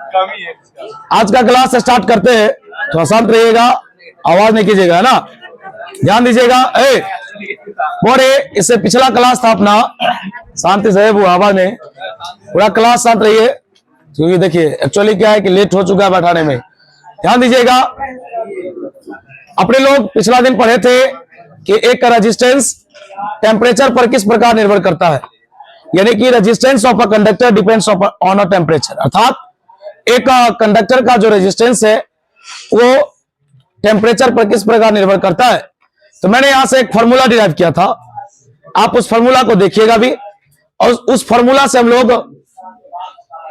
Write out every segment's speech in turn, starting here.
आज का class start करते हैं। थोड़ा शांत रहिएगा, आवाज नहीं कीजिएगा, है ना, ध्यान दीजिएगा। बोरे इससे पिछला क्लास था अपना, शांति से वो आवाज नहीं, पूरा क्लास शांत रहिए, क्योंकि देखिए एक्चुअली क्या है कि लेट हो चुका है बैठाने में। ध्यान दीजिएगा, अपने लोग पिछला दिन पढ़े थे कि एक का रेजिस्टेंस टेम्परेचर पर किस प्रकार निर्भर करता है, यानी कि resistance of a conductor depends on a temperature, अर्थात एक कंडक्टर का जो रेजिस्टेंस है वो टेम्परेचर पर किस प्रकार निर्भर करता है। तो मैंने यहां से एक फॉर्मूला डिराइव किया था, आप उस फॉर्मूला को देखिएगा भी, और उस फॉर्मूला से हम लोग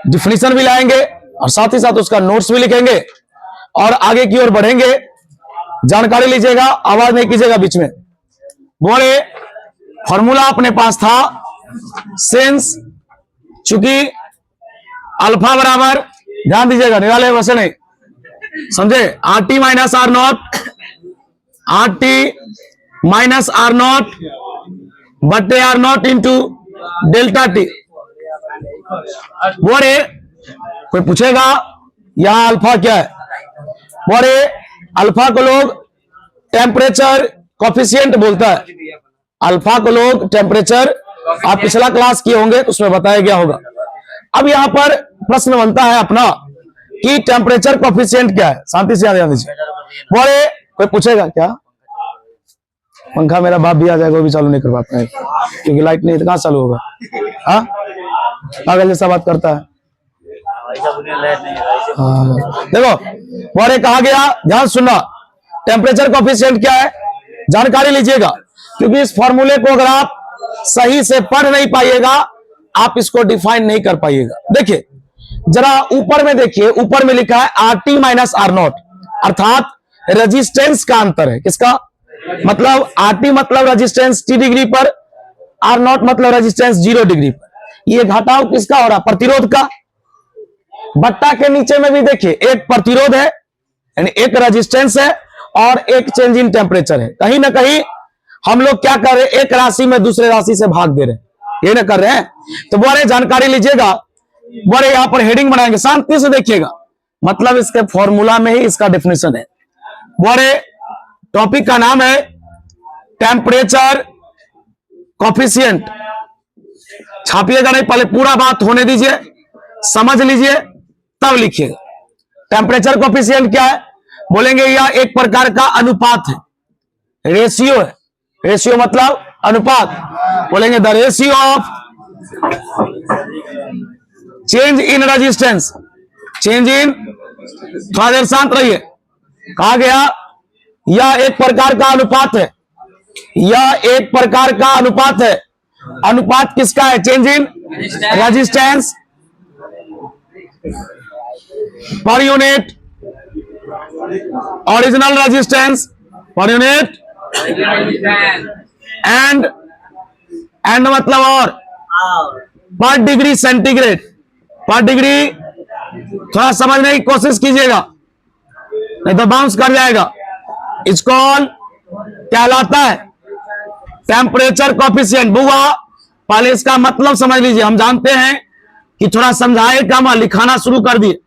डिफिनीशन भी लाएंगे और साथ ही साथ उसका नोट्स भी लिखेंगे और आगे की ओर बढ़ेंगे। जानकारी लीजिएगा, आवाज नहीं कीजिएगा बीच में। बोले फॉर्मूला अपने पास था, सिंस चूंकि अल्फा बराबर, ध्यान दीजिएगा, निराले वैसे नहीं समझे, R T minus R naught, R T minus R naught बटे R naught into delta T. बोले कोई पूछेगा यहां अल्फा क्या है, बोले अल्फा को लोग टेम्परेचर कोफिशिएंट बोलता है, अल्फा को लोग टेम्परेचर, आप पिछला क्लास किए होंगे तो उसमें बताया गया होगा। अब यहां पर प्रश्न बनता है अपना कि टेम्परेचर कोफिशिएंट क्या है, शांति से ध्यान दीजिए। बोले कोई पूछेगा क्या, पंखा मेरा बाप भी आ जाएगा, वो भी चालू नहीं कर पाता है क्योंकि लाइट नहीं, तो कहां चालू होगा, हाँ पागल जैसा बात करता है। देखो बोले कहा गया, ध्यान सुनना, टेम्परेचर कोफिशिएंट क्या है जानकारी लीजिएगा, क्योंकि इस फॉर्मूले को अगर आप सही से पढ़ नहीं पाइएगा आप इसको डिफाइन नहीं कर पाइएगा। देखिए जरा ऊपर में देखिए, ऊपर में लिखा है R T minus R not, अर्थात रेजिस्टेंस का अंतर है, किसका मतलब, आर टी मतलब रेजिस्टेंस टी डिग्री पर, आर नॉट मतलब रेजिस्टेंस 0 डिग्री पर। ये घटाव किसका हो रहा, प्रतिरोध का। बट्टा के नीचे में भी देखिए एक प्रतिरोध है, यानी एक रेजिस्टेंस है और एक चेंज इन टेम्परेचर है। कहीं ना कहीं हम लोग क्या कर रहे हैं, एक राशि में दूसरे राशि से भाग दे रहे हैं, ये ना कर रहे हैं। तो बोले जानकारी लीजिएगा, बोले यहां पर हेडिंग बनाएंगे, शांति से देखिएगा, मतलब इसके फॉर्मूला में ही इसका डेफिनेशन है। बोले टॉपिक का नाम है टेम्परेचर कोफिशिएंट, छापिएगा नहीं, पहले पूरा बात होने दीजिए, समझ लीजिए तब लिखिएगा। टेम्परेचर कोफिशिएंट क्या है, बोलेंगे यह एक प्रकार का अनुपात है, रेशियो है, रेशियो मतलब अनुपात, बोलेंगे the ratio of change in resistance, change in, थोड़ा देर शांत रहिए, कहा गया यह एक प्रकार का अनुपात है, यह एक प्रकार का अनुपात है। अनुपात किसका है, change in resistance per unit original resistance per unit and मतलब और पर डिग्री सेंटीग्रेड, पर डिग्री, थोड़ा समझने की कोशिश कीजिएगा नहीं तो बाउंस कर जाएगा। इसको कहलाता है टेम्परेचर कोफिशिएंट। बुआ पहले इसका मतलब समझ लीजिए, हम जानते हैं कि थोड़ा समझाए कम, लिखाना शुरू कर दिए।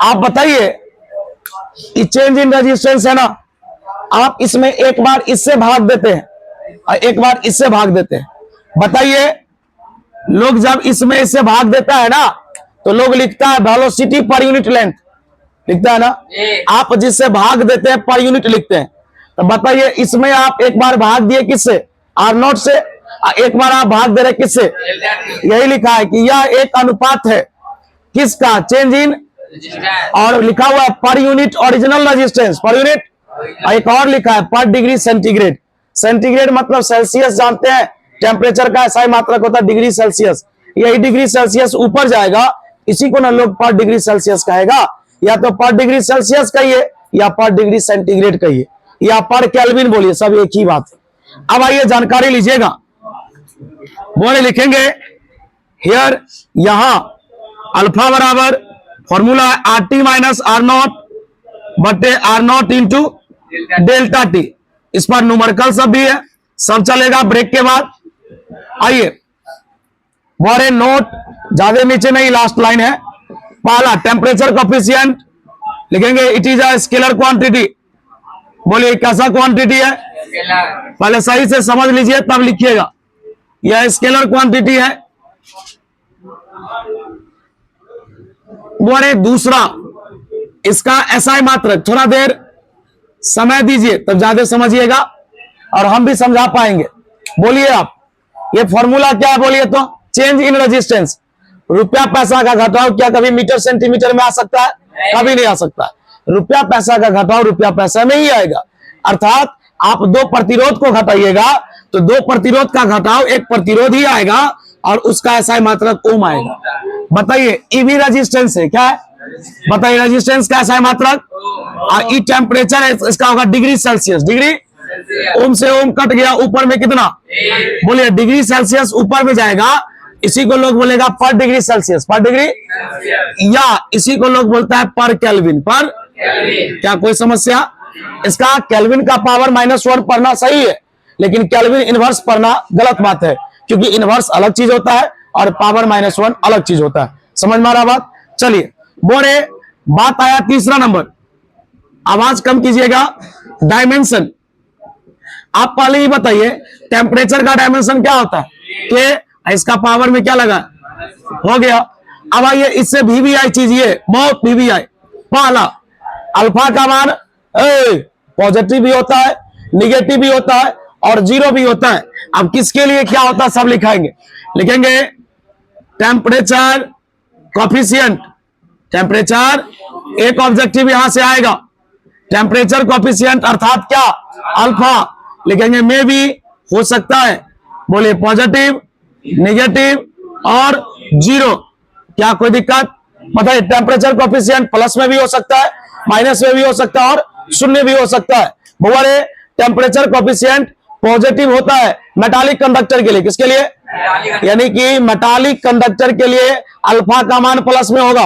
आप बताइए कि चेंज इन रेजिस्टेंस है ना, आप इसमें एक बार इससे भाग देते हैं और एक बार इससे भाग देते हैं, बताइए लोग जब इसमें इससे भाग देता है ना तो लोग लिखता है वेलोसिटी पर यूनिट लेंथ, लिखता है ना, आप जिससे भाग देते हैं पर यूनिट लिखते हैं। तो बताइए इसमें आप एक बार भाग दिए किससे, आर नॉट से, एक बार आप भाग दे रहे किससे, यही लिखा है कि यह एक अनुपात है किसका, चेंज इन, और लिखा हुआ है per unit original resistance, per unit, एक और लिखा है पर डिग्री सेंटीग्रेड, सेंटीग्रेड मतलब सेल्सियस जानते हैं, टेम्परेचर का ऐसा ही मात्रक होता है डिग्री सेल्सियस, यही डिग्री सेल्सियस ऊपर जाएगा, इसी को ना लोग पर डिग्री सेल्सियस कहेगा, या तो पर डिग्री सेल्सियस कहिए या पर डिग्री सेंटीग्रेड कहिए या पर केल्विन बोलिए, सब एक ही बात है। अब आइए जानकारी लीजिएगा, बोले लिखेंगे हियर, यहां अल्फा बराबर फॉर्मूला है R T minus R naught बटे R naught into delta T, इस पर न्यूमेरिकल सब भी है, सब चलेगा ब्रेक के बाद। आइए बोले नोट, ज्यादा नीचे नहीं, लास्ट लाइन है, पहला टेम्परेचर कोफिशिएंट लिखेंगे, it is a scalar quantity. बोलिए कैसा क्वांटिटी है, पहले सही से समझ लीजिए तब लिखिएगा। यह स्केलर क्वांटिटी है। बोले दूसरा इसका एसआई मात्रक, थोड़ा देर समय दीजिए तब ज्यादा समझिएगा और हम भी समझा पाएंगे। बोलिए आप, ये फॉर्मूला क्या है बोलिए तो, चेंज इन रेजिस्टेंस। रुपया पैसा का घटाव क्या कभी मीटर सेंटीमीटर में आ सकता है? कभी नहीं आ सकता। रुपया पैसा का घटाव रुपया पैसा में ही आएगा। अर्थात आप दो प्रतिरोध को घटाइएगा तो दो प्रतिरोध का घटाव एक प्रतिरोध ही आएगा और उसका एसआई मात्रक ओम आएगा। बताइए ईवी रेजिस्टेंस है क्या है? बताइए रेजिस्टेंस का एसआई मात्रक, ई टेम्परेचर है इसका होगा डिग्री सेल्सियस। डिग्री, ओम से ओम कट गया, ऊपर में कितना? बोलिए डिग्री सेल्सियस ऊपर में जाएगा, इसी को लोग बोलेगा पर डिग्री सेल्सियस, पर डिग्री, या इसी को लोग बोलता है पर केल्विन। पर क्या कोई समस्या? इसका केल्विन का पावर -1 पढ़ना सही है, लेकिन केल्विन इनवर्स पढ़ना गलत बात है, क्योंकि इनवर्स अलग चीज होता है और पावर -1 अलग चीज होता है। समझ में आ रहा बात? चलिए बोले बात आया तीसरा नंबर, आवाज कम कीजिएगा। डायमेंशन, आप पहले ही बताइए टेम्परेचर का डायमेंशन क्या होता है? कि इसका पावर में क्या लगा, हो गया। अब आइए इससे वीवीआई चीजिए, बहुत वीवीआई। पहला अल्फा का मान पॉजिटिव भी होता है, निगेटिव भी होता है और जीरो भी होता है। अब किसके लिए क्या होता है सब लिखाएंगे। लिखेंगे टेम्परेचर कोफिशिएंट, टेम्परेचर एक ऑब्जेक्टिव यहां से आएगा, टेम्परेचर कोफिशिएंट अर्थात क्या? अल्फा। लिखेंगे में भी हो सकता है, बोलिए पॉजिटिव, नेगेटिव और जीरो। क्या कोई दिक्कत? बताइए टेम्परेचर कोफिशिएंट प्लस में भी हो सकता है, माइनस में भी हो सकता है और शून्य भी हो सकता है। बोले टेम्परेचर कोफिशिएंट पॉजिटिव होता है मेटालिक कंडक्टर के लिए। किसके लिए? यानी कि मेटालिक कंडक्टर के लिए अल्फा का मान प्लस में होगा,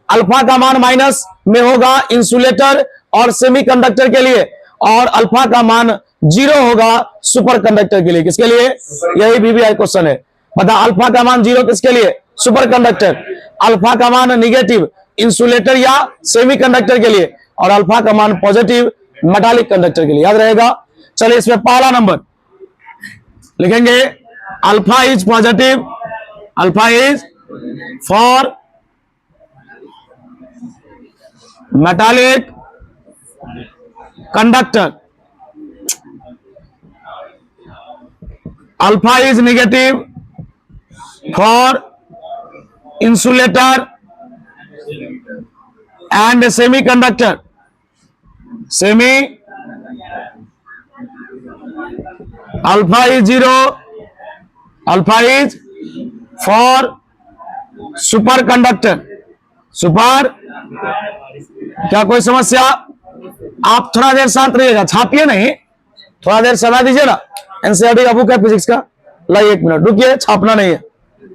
अल्फा का मान माइनस में होगा इंसुलेटर और सेमीकंडक्टर के लिए, और अल्फा का मान जीरो होगा सुपर कंडक्टर के लिए। किसके लिए? यही वीवीआई क्वेश्चन है। बता अल्फा का मान जीरो किसके लिए? Super conductor. अल्फा का मान निगेटिव इंसुलेटर या सेमीकंडक्टर के लिए, और अल्फा का मान पॉजिटिव मेटालिक कंडक्टर के लिए। याद रहेगा? चलिए इसमें पहला नंबर लिखेंगे, alpha is positive, alpha is for metallic conductor, alpha is negative for insulator and semiconductor, semi. Alpha is zero, alpha is for super conductor, super. क्या कोई समस्या? आप थोड़ा देर शांत रहिएगा, छापिए नहीं, थोड़ा देर समय दीजिए ना। एनसीईआरटी का बुक है फिजिक्स का, लाइए एक मिनट रुकिए, छापना नहीं है,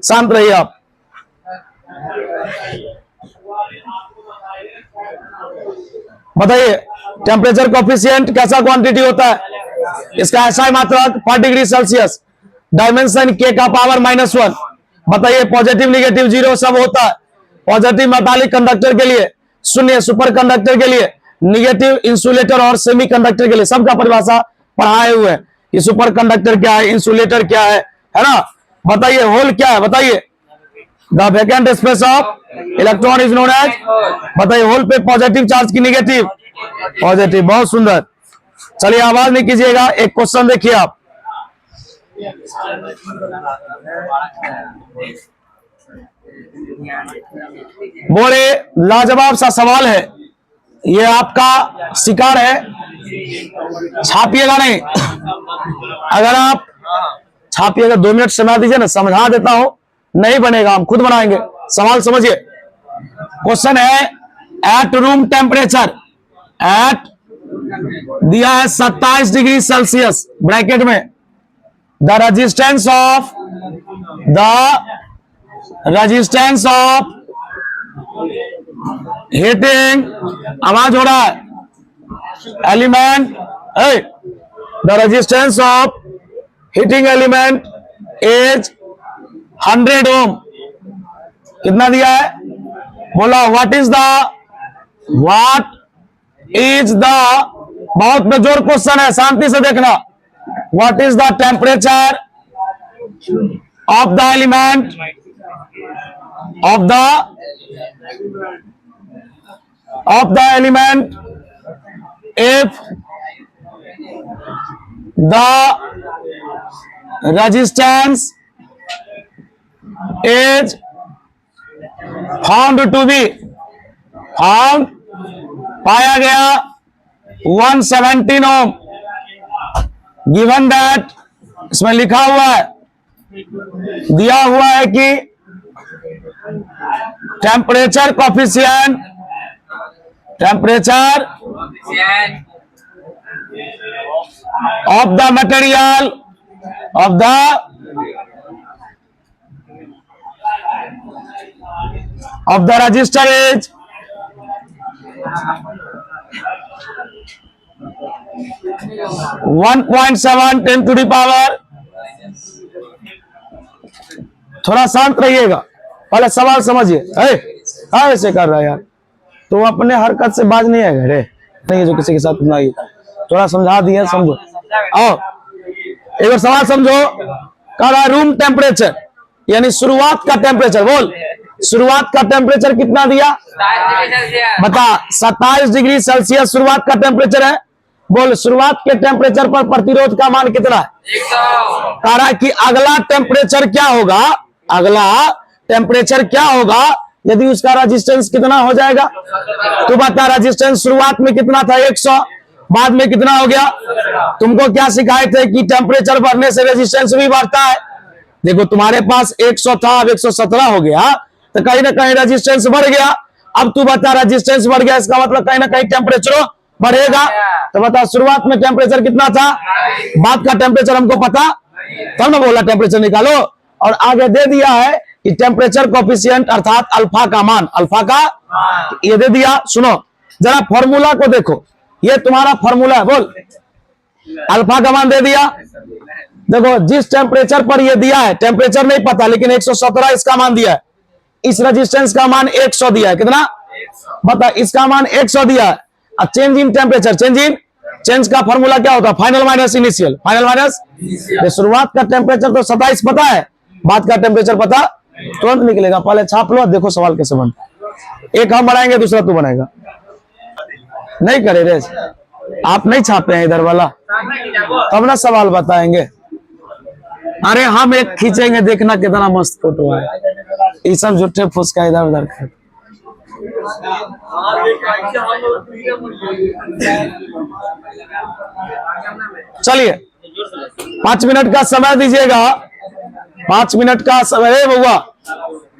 शांत रहिए आप। बताइए टेम्परेचर कोफिशिएंट कैसा क्वांटिटी होता है? इसका एसआई मात्रक पर डिग्री सेल्सियस, डायमेंशन के का पावर -1। बताइए पॉजिटिव निगेटिव जीरो सब होता है। पॉजिटिव मेटालिक कंडक्टर के लिए, शून्य सुपर कंडक्टर के लिए, निगेटिव इंसुलेटर और सेमीकंडक्टर के लिए। सबका परिभाषा पढ़ाए हुए हैं कि सुपर कंडक्टर क्या है, इंसुलेटर क्या है ना? बताइए होल क्या है? बताइए the vacant space of electron is known as. बताइए होल पे पॉजिटिव चार्ज की निगेटिव, पॉजिटिव। बहुत सुंदर। चलिए आवाज नहीं कीजिएगा, एक क्वेश्चन देखिए आप। बोले लाजवाब सा सवाल है, ये आपका शिकार है, छापिएगा नहीं। अगर आप छापिएगा 2 मिनट समय दीजिए ना, समझा देता हूं, नहीं बनेगा हम खुद बनाएंगे। सवाल समझिए, क्वेश्चन है एट रूम टेम्परेचर, एट दिया है 27 डिग्री सेल्सियस ब्रैकेट में, द रेजिस्टेंस ऑफ हीटिंग, आवाज हो रहा है, element, the resistance of heating element is 100 ओम। कितना दिया है? बोला व्हाट इज द, बहुत बेजोर क्वेश्चन है, शांति से देखना। What is the temperature of the element if the resistance is found to be, पाया गया 117 ओम, गिवन दैट, इसमें लिखा हुआ है, दिया हुआ है कि temperature coefficient of the material of the resistor is 1.7 10 to the power। थोड़ा शांत रहिएगा, पहले सवाल समझिए। ऐसे कर रहा है यार, तो अपने हरकत से बाज नहीं आएगा रे, नहीं जो किसी के साथ नहीं, थोड़ा समझा दिया, समझो। आओ एक बार सवाल समझो। कह रहा रूम टेम्परेचर यानी शुरुआत का टेम्परेचर, बोल शुरुआत का टेम्परेचर कितना दिया, बता। 27 डिग्री सेल्सियस शुरुआत का टेम्परेचर है। बोल शुरुआत के टेम्परेचर पर प्रतिरोध का मान कितना है। कह रहा कि अगला टेम्परेचर क्या होगा, अगला टेम्परेचर क्या होगा यदि उसका रेजिस्टेंस कितना हो जाएगा। तो बता रेजिस्टेंस शुरुआत में कितना था 100, बाद में कितना हो गया। तुमको क्या सिखाए थे कि टेम्परेचर बढ़ने से रेजिस्टेंस भी बढ़ता है। देखो तुम्हारे पास 100 था, अब 117 हो गया, तो कहीं ना कहीं रेजिस्टेंस बढ़ गया। अब तू बता रेजिस्टेंस बढ़ गया, इसका मतलब कहीं ना कहीं टेम्परेचर बढ़ेगा। तो बता शुरुआत में टेम्परेचर कितना था, बाद का टेम्परेचर हमको पता, तब ना बोला टेम्परेचर निकालो। और आगे दे दिया है कि टेम्परेचर कोफिशिएंट अर्थात अल्फा का मान, अल्फा का ये दे दिया। सुनो जरा फॉर्मूला को देखो, ये तुम्हारा फॉर्मूला है, बोल अल्फा का मान दे दिया। देखो जिस टेम्परेचर पर ये दिया है, टेम्परेचर नहीं पता लेकिन 117 इसका मान दिया है, इस रेजिस्टेंस का मान 100 दिया है, कितना बता, इसका मान 100 दिया है। चेंज इन टेम्परेचर, चेंज का फॉर्मूला क्या होता है, final minus initial, final minus. शुरुआत का टेम्परेचर तो 27 पता है, बाद का टेम्परेचर पता तुरंत निकलेगा। पहले छाप लो, देखो सवाल कैसे बनता है। एक हम बनाएंगे, दूसरा तू बनाएगा। नहीं करे रे, आप नहीं छापे हैं इधर वाला, तब ना सवाल बताएंगे। अरे हम एक खींचेंगे, देखना कितना मस्त फोटो है। ये सब झूठे फुसका इधर उधर कर। चलिए 5 मिनट का समय दीजिएगा, 5 मिनट का समय बउआ,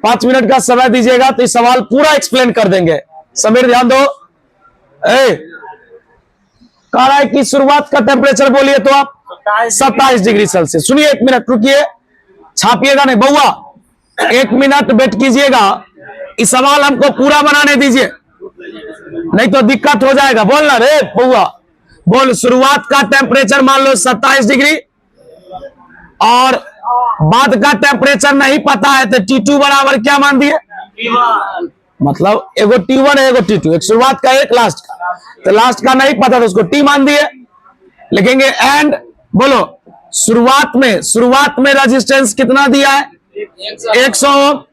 5 मिनट का समय दीजिएगा तो इस सवाल पूरा एक्सप्लेन कर देंगे। समीर ध्यान दो। कह रहा है कि शुरुआत का टेम्परेचर बोलिए तो आप 27 डिग्री सेल्सियस। सुनिए 1 मिनट रुकिए, छापिएगा नहीं बउआ, 1 मिनट वेट कीजिएगा। इस सवाल हमको पूरा बनाने दीजिए, नहीं तो दिक्कत हो जाएगा। बोलना रे बउआ, बोल शुरुआत का टेम्परेचर मान लो 27 डिग्री और बाद का टेम्परेचर नहीं पता है तो T2 बराबर क्या मान दिए, मतलब एगो T1 है एगो T2, एक शुरुआत का एक लास्ट का, तो लास्ट का नहीं पता तो उसको T मान दिए। लिखेंगे एंड बोलो शुरुआत में रेजिस्टेंस कितना दिया है 100।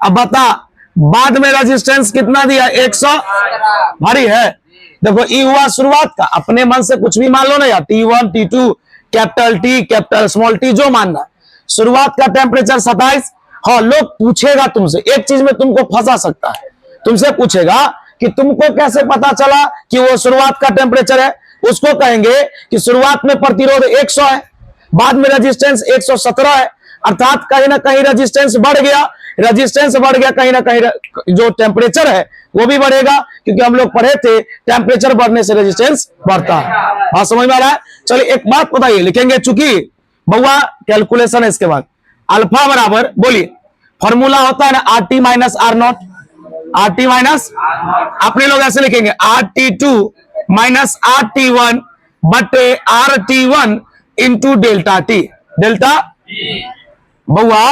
अब बता बाद में रेजिस्टेंस कितना दिया 100, भारी है। देखो ई हुआ शुरुआत का, अपने मन से कुछ भी मान लो ना यार, T1 T2 capital T capital small t जो मानना। शुरुआत का टेम्परेचर 27। हाँ लोग पूछेगा तुमसे, एक चीज में तुमको फंसा सकता है, तुमसे पूछेगा कि तुमको कैसे पता चला कि वो शुरुआत का टेम्परेचर है। उसको कहेंगे कि शुरुआत में प्रतिरोध 100 है, बाद में रेजिस्टेंस 117 है, अर्थात कहीं ना कहीं रेजिस्टेंस बढ़ गया। रेजिस्टेंस बढ़ गया कहीं ना कहीं जो टेम्परेचर है वो भी बढ़ेगा, क्योंकि हम लोग पढ़े थे टेम्परेचर बढ़ने से रेजिस्टेंस बढ़ता है। हाँ समझ में आ रहा है। चलिए एक बात बताइए, लिखेंगे चूंकि बउआ कैलकुलेशन है, इसके बाद अल्फा बराबर बोलिए फॉर्मूला होता है ना RT minus R0, RT minus, अपने लोग ऐसे लिखेंगे RT2 माइनस RT1 बटे RT1 into delta T। Delta बउआ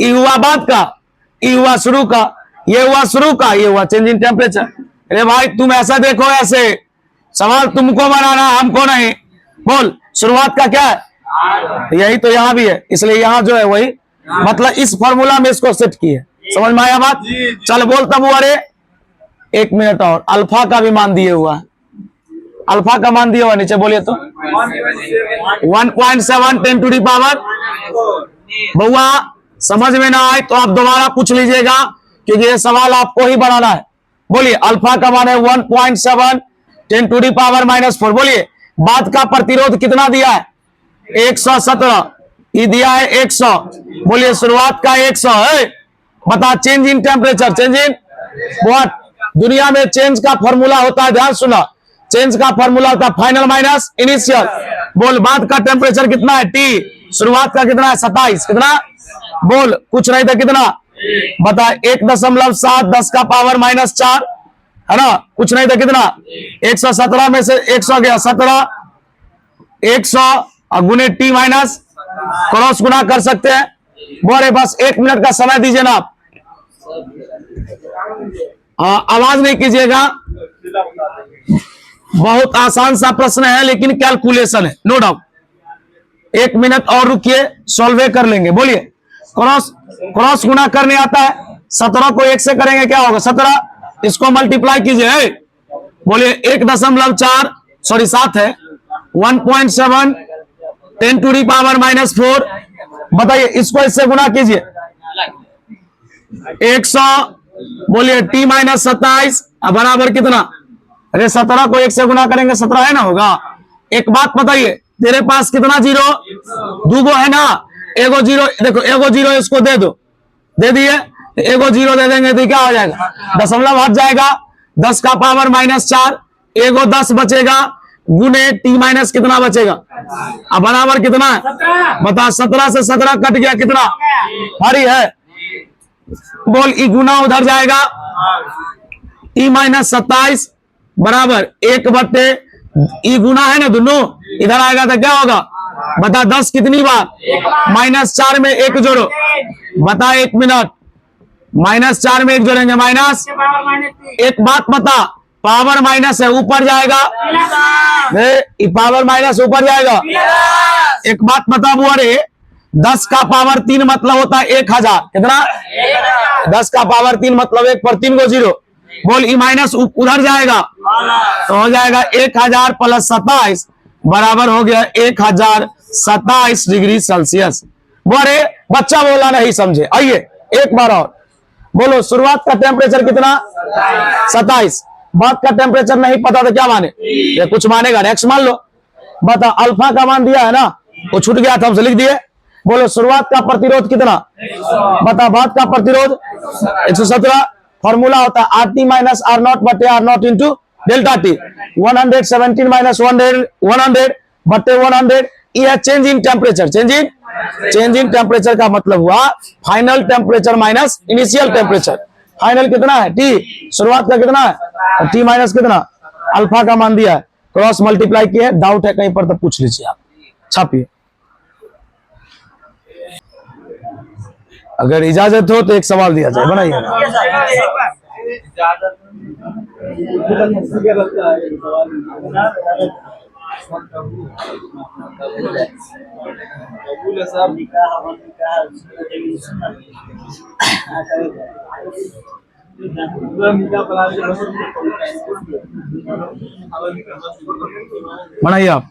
ई हुआ बाद का, ई हुआ शुरू का, ये हुआ शुरू का, ये हुआ चेंज इन टेम्परेचर। अरे भाई तुम ऐसा देखो, ऐसे सवाल तुमको बनाना, हमको नहीं। बोल शुरुआत का क्या है, यही तो यहाँ भी है, इसलिए यहाँ जो है वही, मतलब इस फॉर्मूला में इसको सेट की है। समझ में आया बात? चल बोल तब। अरे 1 मिनट और, अल्फा का भी मान दिए हुआ है, अल्फा का मान दिया हुआ नीचे, बोलिए तो 1.7 10 टू दी पावर। बउआ समझ में ना आए तो आप दोबारा पूछ लीजिएगा, क्योंकि ये सवाल आपको ही बनाना है। बोलिए अल्फा का मान है 1.7 10 टू दी पावर -4। बोलिए बाद का प्रतिरोध कितना दिया है, 117, ये दिया है 100। बोलिए शुरुआत का 100 है। बता change in temperature, change in what? दुनिया में चेंज का फॉर्मूला होता है, ध्यान सुना, चेंज का फॉर्मूला होता है फाइनल माइनस इनिशियल। बोल बाद का टेम्परेचर कितना है, T, शुरुआत का कितना है 27, कितना? बोल कुछ नहीं था, कितना? बता 1.7 10 का पावर -4 है ना, कुछ नहीं था, कितना? 117 में से 100 गया 17, 100 गुने T माइनस, क्रॉस गुना कर सकते हैं। बोले बस 1 मिनट का समय दीजिए ना आप, आवाज नहीं कीजिएगा। बहुत आसान सा प्रश्न है लेकिन कैलकुलेशन है, नो डाउट। 1 मिनट और रुकिए, सॉल्व कर लेंगे। बोलिए क्रॉस गुना करने आता है, 17 को 1 से करेंगे क्या होगा 17, इसको मल्टीप्लाई कीजिए। बोलिए 1.4 सॉरी 7 है, 1.7 10 टू दी पावर -4। बताइए इसको इससे गुना कीजिए, 100। बोलिए T -27 बराबर कितना? अरे 17 को 1 से गुना करेंगे 17 है ना होगा। एक बात बताइए, तेरे पास कितना जीरो? 2 गो है ना, एगो जीरो, देखो एगो जीरो इसको दे दो, दे दिए, एगो जीरो दे देंगे तो क्या हो जाएगा, दशमलव हट जाएगा, 10 का पावर -4, एगो 10 बचेगा, गुने T माइनस कितना बचेगा, अब बराबर कितना है? बता 17 से 17 कट गया, कितना भारी है? बोल ई गुना उधर जाएगा, T -27 बराबर 1/, ई गुना है ना दोनों, इधर आएगा तो क्या होगा? बता 10 कितनी बार? -4 में 1 जोड़ो, बता 1 मिनट, -4 में 1 जोड़ेंगे माइनस। एक बात बता, पावर माइनस है ऊपर जाएगा, पावर माइनस ऊपर जाएगा। एक बात बता बुआरे, 10 का पावर 3 मतलब होता है 1000, कितना? 10 का पावर 3 मतलब 1 पर 3 को जीरो। बोल ई माइनस उधर जाएगा तो हो जाएगा 1000 + 27 बराबर हो गया 1027 डिग्री सेल्सियस। बोले बच्चा बोला नहीं समझे, आइए एक बार और बोलो, शुरुआत का टेम्परेचर कितना? 27। बाद का टेम्परेचर नहीं पता तो क्या माने? ये कुछ मानेगा, नेक्स्ट मान लो। बता अल्फा का मान दिया है ना, वो छूट गया था, हमसे लिख दिए। बोलो शुरुआत का प्रतिरोध कितना? बता बाद का प्रतिरोध 117। फॉर्मूला होता है RT - R0 बटे R0 इंटू डेल्टा T। 117 - 100 बटे 100, यह change in temperature. Change in temperature का मतलब हुआ final temperature minus initial temperature. Final कितना है T, शुरुआत का कितना है T माइनस कितना? अल्फा का मान दिया है, क्रॉस मल्टीप्लाई किया है। डाउट है कहीं पर तो पूछ लीजिए आप, छापिए। अगर इजाजत हो तो एक सवाल दिया जाए, बनाइए। बनाइए आप।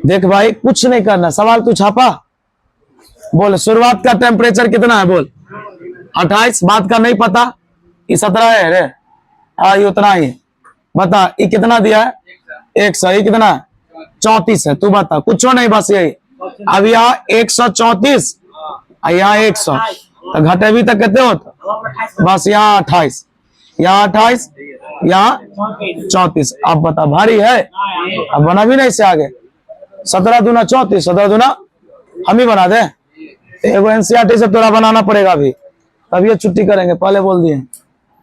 देख भाई कुछ नहीं करना, सवाल तू छापा। बोल शुरुआत का टेम्परेचर कितना है? बोल 28। बाद का नहीं पता, ये 17 है रे, ये उतना ही। बता ये कितना दिया है? 100। ये कितना है? 34 है। तू बता, कुछ नहीं, बस यही। अब यहाँ 134, यहाँ 100 तो घटे भी तक कितने होता? बस यहाँ 28, यहाँ 28, यहाँ 34। अब बता भारी है, अब बना भी नहीं से आगे। 17 दूना 34, 17 दूना हम ही बना दे। एगो NCERT से तोरा बनाना पड़ेगा अभी, तब ये छुट्टी करेंगे, पहले बोल दिए।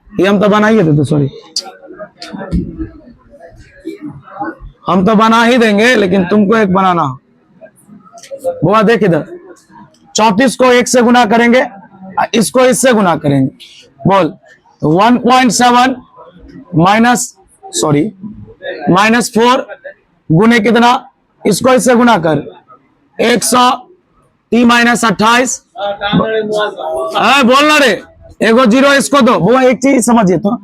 ये हम तो बनाइए थे, तो सॉरी हम तो बना ही देंगे, लेकिन तुमको एक बनाना। बुआ देख इधर, 34 को 1 से गुना करेंगे इसको इससे गुना करेंगे। बोल 1.7 -4 गुने कितना, इसको इससे गुना कर 100 t - 28। बोलना रे, एगो जीरो इसको दो। वो एक चीज समझिए तो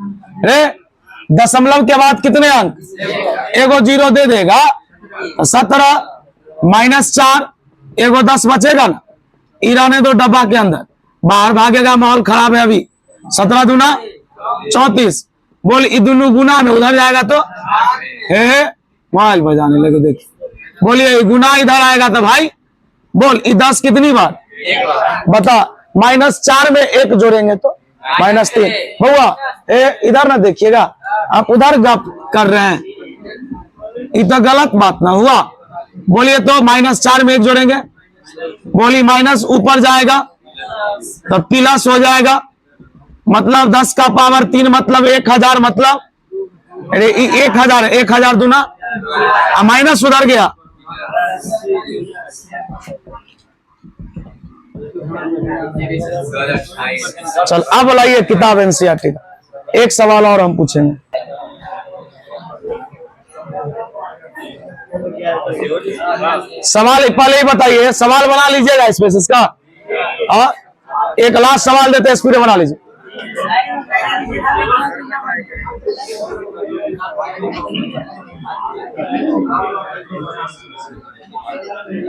रे, दशमलव के बाद कितने अंक, एगो जीरो दे देगा 17 -4 एगो 10 बचेगा ना, ईराने दो डब्बा के अंदर, बाहर भागेगा, माहौल खराब है अभी। 17 दूना 34। बोल इदुनु गुना में उधर जाएगा तो मोबाइल बजाने लगे, देखिए। बोलिए गुना इधर आएगा तो भाई बोल 10 कितनी बार, बता। -4 में 1 जोड़ेंगे तो -3 हुआ। इधर ना देखिएगा, आप उधर गप कर रहे हैं, ये तो गलत बात ना हुआ। बोलिए तो -4 में 1 जोड़ेंगे, बोली माइनस ऊपर जाएगा तो प्लस हो जाएगा, मतलब 10 का पावर 3 मतलब 1000, मतलब 1000 दूना माइनस उधर गया। चल अब लाइए किताब एनसीईआरटी का, एक सवाल और हम पूछेंगे। सवाल पहले ही बताइए, सवाल बना लीजिएगा स्पेसिस का, और एक लास्ट सवाल देते हैं, स्पीड बना लीजिए।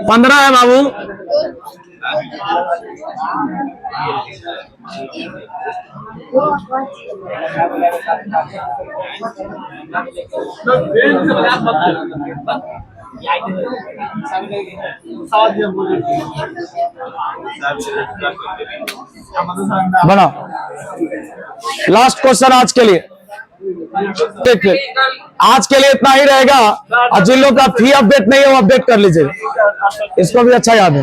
पंद्रह है बाबू। बना लास्ट क्वेश्चन आज के लिए, देखिए आज के लिए इतना ही रहेगा, और जिन लोग का फी अपडेट नहीं है वो अपडेट कर लीजिए, इसको भी अच्छा याद है।